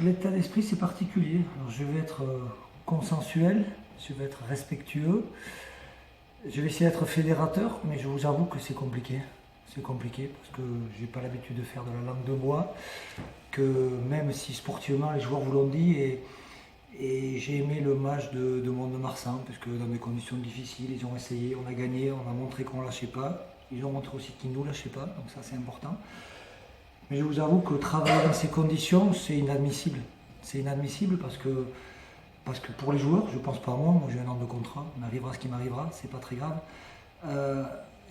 L'état d'esprit, c'est particulier. Alors, je vais être consensuel, je vais être respectueux, je vais essayer d'être fédérateur, mais je vous avoue que c'est compliqué. C'est compliqué parce que j'ai pas l'habitude de faire de la langue de bois, que même si sportivement les joueurs vous l'ont dit, et j'ai aimé le match de Mont-de-Marsan, parce que dans des conditions difficiles, ils ont essayé, on a gagné, on a montré qu'on ne lâchait pas, ils ont montré aussi qu'ils ne nous lâchaient pas, donc ça c'est important. Mais je vous avoue que travailler dans ces conditions, c'est inadmissible. C'est inadmissible parce que pour les joueurs, je ne pense pas à moi j'ai un an de contrat, il m'arrivera ce qui m'arrivera, c'est pas très grave.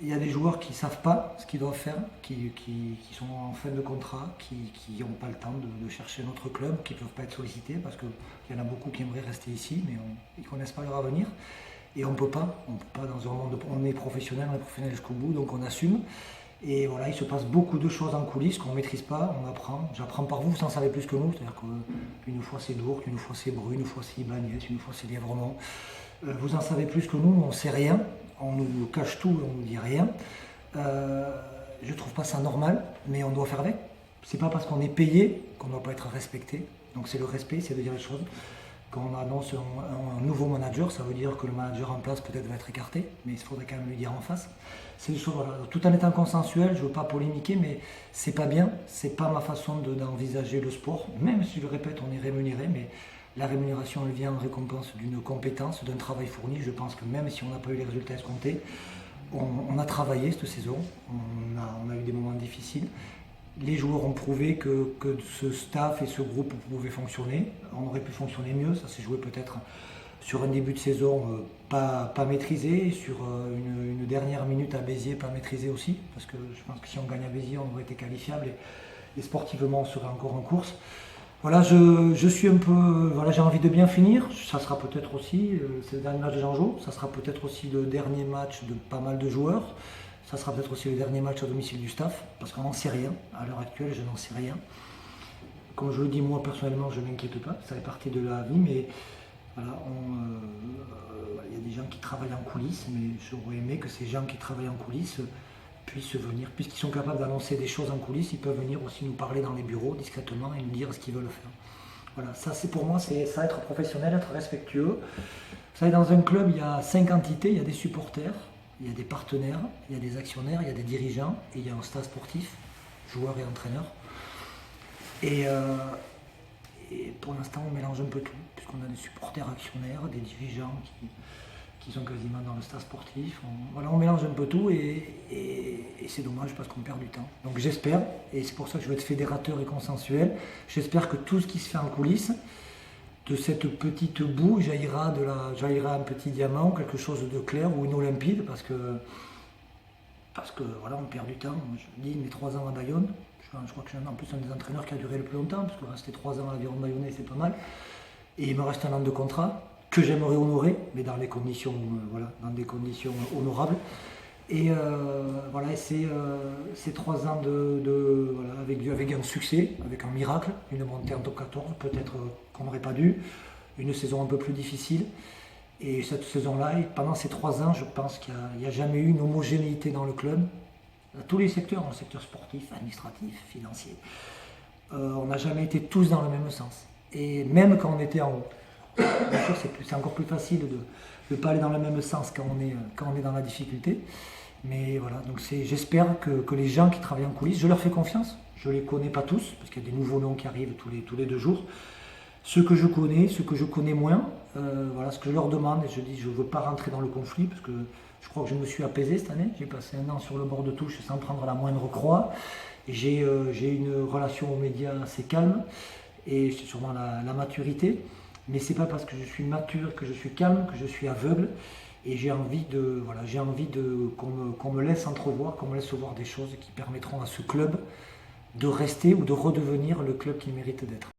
Il y a des joueurs qui ne savent pas ce qu'ils doivent faire, qui sont en fin de contrat, qui n'ont pas le temps de chercher notre club, qui ne peuvent pas être sollicités parce qu'il y en a beaucoup qui aimeraient rester ici, mais ils ne connaissent pas leur avenir. Et on ne peut pas dans un monde, on est professionnel jusqu'au bout, donc on assume. Et voilà, il se passe beaucoup de choses en coulisses qu'on ne maîtrise pas, on apprend. J'apprends par vous, vous en savez plus que nous. C'est-à-dire qu'une fois c'est Dourques, une fois c'est Bru, une fois c'est Ibanez, une fois c'est Lièvremont. Vous en savez plus que nous, on ne sait rien. On nous cache tout, on nous dit rien. Je ne trouve pas ça normal, mais on doit faire avec. C'est pas parce qu'on est payé qu'on ne doit pas être respecté. Donc c'est le respect, c'est de dire les choses. Quand on annonce un nouveau manager, ça veut dire que le manager en place peut-être va être écarté, mais il faudrait quand même lui dire en face. C'est des choses, voilà. Tout en étant consensuel, je ne veux pas polémiquer, mais c'est pas bien, c'est pas ma façon d'envisager le sport. Même si je le répète, on est rémunéré, mais la rémunération elle vient en récompense d'une compétence, d'un travail fourni. Je pense que même si on n'a pas eu les résultats escomptés, on a travaillé cette saison, on a eu des moments difficiles. Les joueurs ont prouvé que ce staff et ce groupe pouvaient fonctionner. On aurait pu fonctionner mieux, ça s'est joué peut-être sur un début de saison pas maîtrisé, sur une dernière minute à Béziers pas maîtrisé aussi, parce que je pense que si on gagne à Béziers, on aurait été qualifiable et sportivement on serait encore en course. Voilà, je suis un peu, voilà, j'ai envie de bien finir. Ça sera peut-être aussi, c'est le dernier match de Jean-Jo, ça sera peut-être aussi le dernier match de pas mal de joueurs. Ça sera peut-être aussi le dernier match à domicile du staff, parce qu'on n'en sait rien. À l'heure actuelle, je n'en sais rien. Comme je le dis, moi personnellement, je ne m'inquiète pas, ça fait partie de la vie, mais voilà, il y a des gens qui travaillent en coulisses, mais j'aurais aimé que ces gens qui travaillent en coulisses puissent venir, puisqu'ils sont capables d'annoncer des choses en coulisses, ils peuvent venir aussi nous parler dans les bureaux discrètement et nous dire ce qu'ils veulent faire. Voilà, ça c'est pour moi, c'est ça, être professionnel, être respectueux. Vous savez, dans un club, il y a 5 entités, il y a des supporters, il y a des partenaires, il y a des actionnaires, il y a des dirigeants et il y a un staff sportif, joueurs et entraîneurs. Et pour l'instant, on mélange un peu tout, puisqu'on a des supporters actionnaires, des dirigeants qui sont quasiment dans le staff sportif. On mélange un peu tout et c'est dommage parce qu'on perd du temps. Donc j'espère, et c'est pour ça que je veux être fédérateur et consensuel, j'espère que tout ce qui se fait en coulisses, de cette petite boue jaillira un petit diamant, quelque chose de clair ou une Olympide, parce que voilà, on perd du temps. Je dis mes 3 ans à Bayonne, je crois que je suis en plus un des entraîneurs qui a duré le plus longtemps, parce que rester 3 ans à l'Aviron Bayonnais, c'est pas mal. Et il me reste un an de contrat que j'aimerais honorer, mais dans des conditions honorables. Et voilà, c'est 3 ans voilà, avec un succès, avec un miracle, une montée en top 14, peut-être qu'on n'aurait pas dû, une saison un peu plus difficile. Et cette saison-là, pendant ces 3 ans, je pense qu'il n'y a jamais eu une homogénéité dans le club, dans tous les secteurs, dans le secteur sportif, administratif, financier. On n'a jamais été tous dans le même sens. Et même quand on était en haut. Bien sûr, c'est encore plus facile de ne pas aller dans le même sens quand on est dans la difficulté. Mais voilà, donc j'espère que les gens qui travaillent en coulisses, je leur fais confiance. Je ne les connais pas tous, parce qu'il y a des nouveaux noms qui arrivent tous les 2 jours. Ceux que je connais moins, voilà ce que je leur demande, et je dis je ne veux pas rentrer dans le conflit, parce que je crois que je me suis apaisé cette année. J'ai passé un an sur le bord de touche sans prendre la moindre croix. J'ai une relation aux médias assez calme, et c'est sûrement la maturité. Mais c'est pas parce que je suis mature, que je suis calme, que je suis aveugle. Et j'ai envie qu'on me laisse entrevoir, qu'on me laisse voir des choses qui permettront à ce club de rester ou de redevenir le club qu'il mérite d'être.